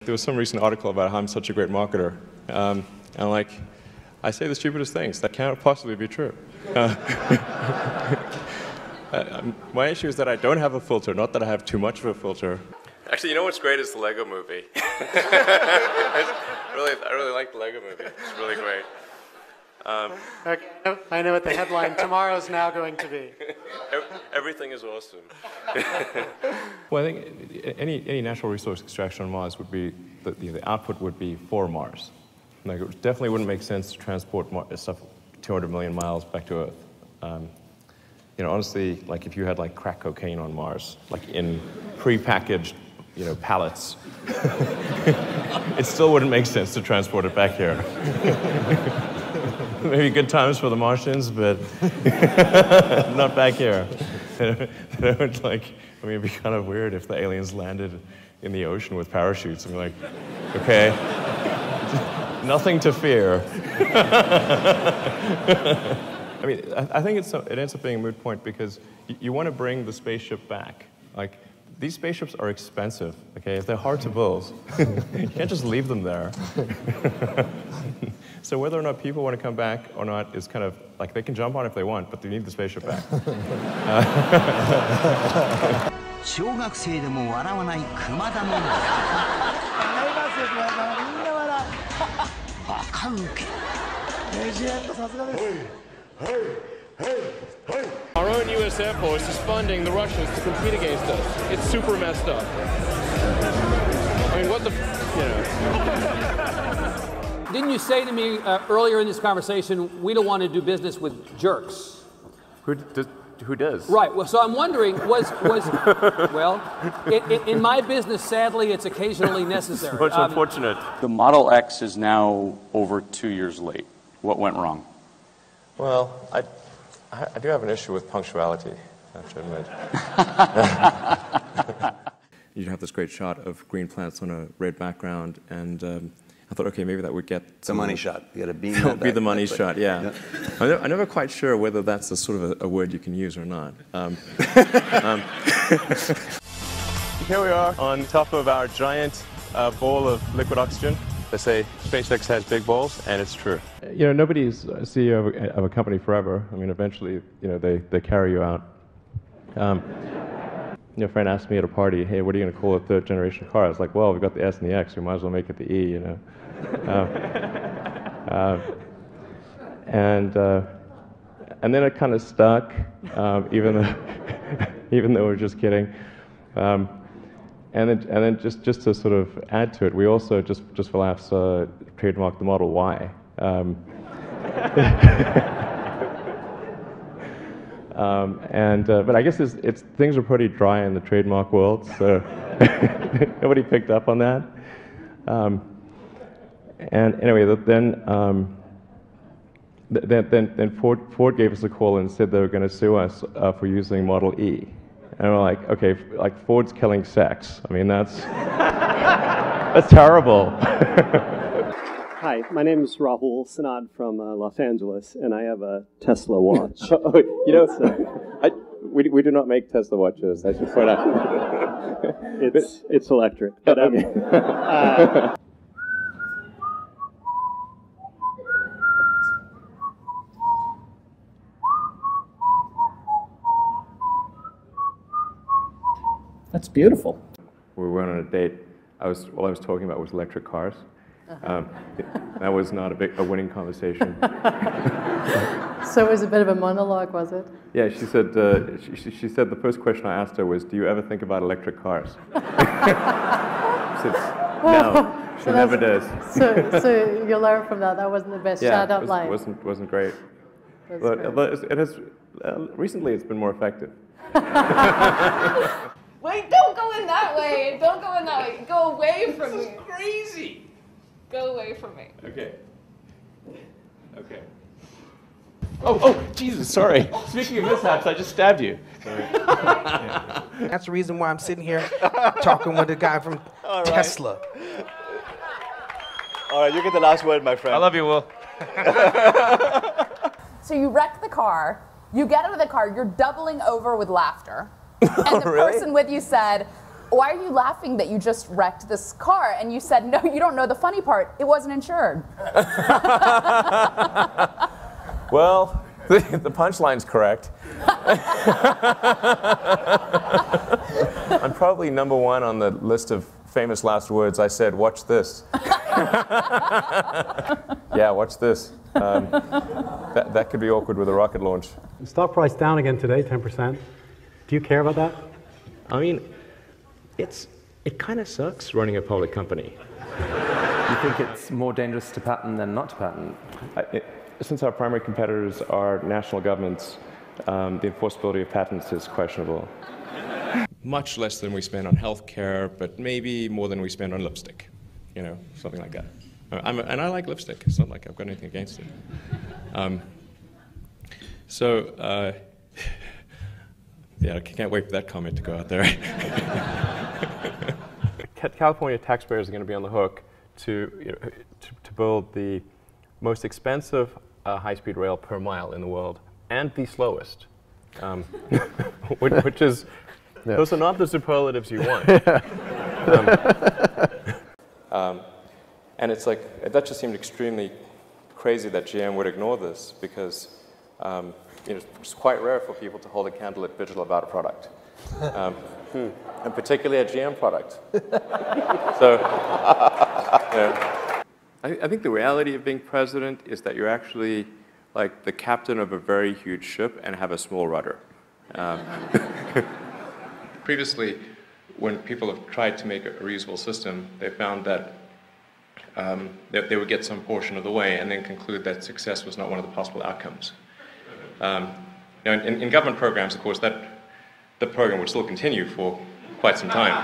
There was some recent article about how I'm such a great marketer. And like, I say the stupidest things. That cannot possibly be true. My issue is that I don't have a filter, not that I have too much of a filter. Actually, you know what's great is the Lego movie. I really like the Lego movie. It's really great. Okay, I know what the headline tomorrow's now going to be. Everything is awesome. Well, I think any natural resource extraction on Mars would be, the output would be for Mars. Like, it definitely wouldn't make sense to transport stuff 200 million miles back to Earth. You know, honestly, like if you had like crack cocaine on Mars, like in pre-packaged, you know, pallets, it still wouldn't make sense to transport it back here. Maybe good times for the Martians, but not back here. Like, I mean, it'd be kind of weird if the aliens landed in the ocean with parachutes and be like, okay, nothing to fear. I mean, I think it ends up being a moot point because you want to bring the spaceship back. Like, these spaceships are expensive, okay? If they're hard to build, you can't just leave them there. So whether or not people want to come back or not is kind of, like, they can jump on if they want, but they need the spaceship back. 小学生でも笑わない熊田のバカウケ。レジェンドさすがです。Our own U.S. Air Force is funding the Russians to compete against us. It's super messed up. I mean, what the, you know. Didn't you say to me earlier in this conversation, we don't want to do business with jerks? Who does? Right. Well, so I'm wondering, well, in my business, sadly, it's occasionally necessary. It's much unfortunate. The Model X is now over 2 years late. What went wrong? Well, I do have an issue with punctuality, I have to admit. You'd have this great shot of green plants on a red background, and I thought, okay, maybe that would get the money shot. You got to beam that be the money shot, yeah. I'm never quite sure whether that's a sort of a word you can use or not. Here we are on top of our giant ball of liquid oxygen. They say SpaceX has big balls, and it's true. You know, nobody's CEO of a company forever. I mean, eventually, you know, they carry you out. You know, a friend asked me at a party, hey, what are you going to call a third-generation car? I was like, well, we've got the S and the X. We might as well make it the E, you know. And then it kind of stuck, even though we're just kidding. And then just to sort of add to it, we also, just for laughs, trademarked the Model Y. But I guess things are pretty dry in the trademark world, so nobody picked up on that. And anyway, then Ford gave us a call and said they were going to sue us for using Model E. And we're like, okay, like Ford's killing sex. I mean, that's terrible. Hi, my name is Rahul Sanad from Los Angeles, and I have a Tesla watch. You know, we do not make Tesla watches, I should point out. It's electric. But okay. That's beautiful. We went on a date. All I was talking about was electric cars. That was not a winning conversation. So it was a bit of a monologue, was it? Yeah, she said she said the first question I asked her was, "Do you ever think about electric cars?" She said, "No, she never does." So you learn from that. That wasn't the best shut-up line. Wasn't great. But it has recently it's been more effective. Wait, don't go in that way. Don't go in that way. Go away from me. This is crazy. Go away from me. Okay. Okay. Oh, Jesus, sorry. Speaking of mishaps, I just stabbed you. Sorry. Yeah. That's the reason why I'm sitting here talking with a guy from Tesla. All right, you get the last word, my friend. I love you, Will. So you wreck the car. You get out of the car. You're doubling over with laughter. And the person with you said, why are you laughing that you just wrecked this car? And you said, no, you don't know the funny part. It wasn't insured. Well, the punchline's correct. I'm probably #1 on the list of famous last words. I said, watch this. Yeah, watch this. That could be awkward with a rocket launch. Stock price down again today, 10%. Do you care about that? I mean, it kind of sucks running a public company. You think it's more dangerous to patent than not to patent? Since our primary competitors are national governments, the enforceability of patents is questionable. Much less than we spend on healthcare, but maybe more than we spend on lipstick, you know, something like that. And I like lipstick. It's not like I've got anything against it. Yeah, I can't wait for that comment to go out there. California taxpayers are going to be on the hook to build the most expensive high-speed rail per mile in the world, and the slowest, which is, those are not the superlatives you want. And it's like, that just seemed extremely crazy that GM would ignore this, because it's quite rare for people to hold a candlelit vigil about a product, and particularly a GM product. So, I think the reality of being president is that you're actually like the captain of a very huge ship and have a small rudder. Previously, when people have tried to make a reusable system, they found that they would get some portion of the way and then conclude that success was not one of the possible outcomes. In government programs, of course, the program would still continue for quite some time.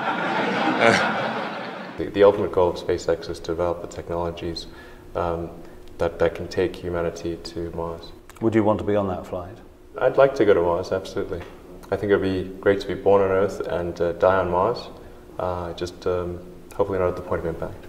The ultimate goal of SpaceX is to develop the technologies that can take humanity to Mars. Would you want to be on that flight? I'd like to go to Mars, absolutely. I think it would be great to be born on Earth and die on Mars, just hopefully not at the point of impact.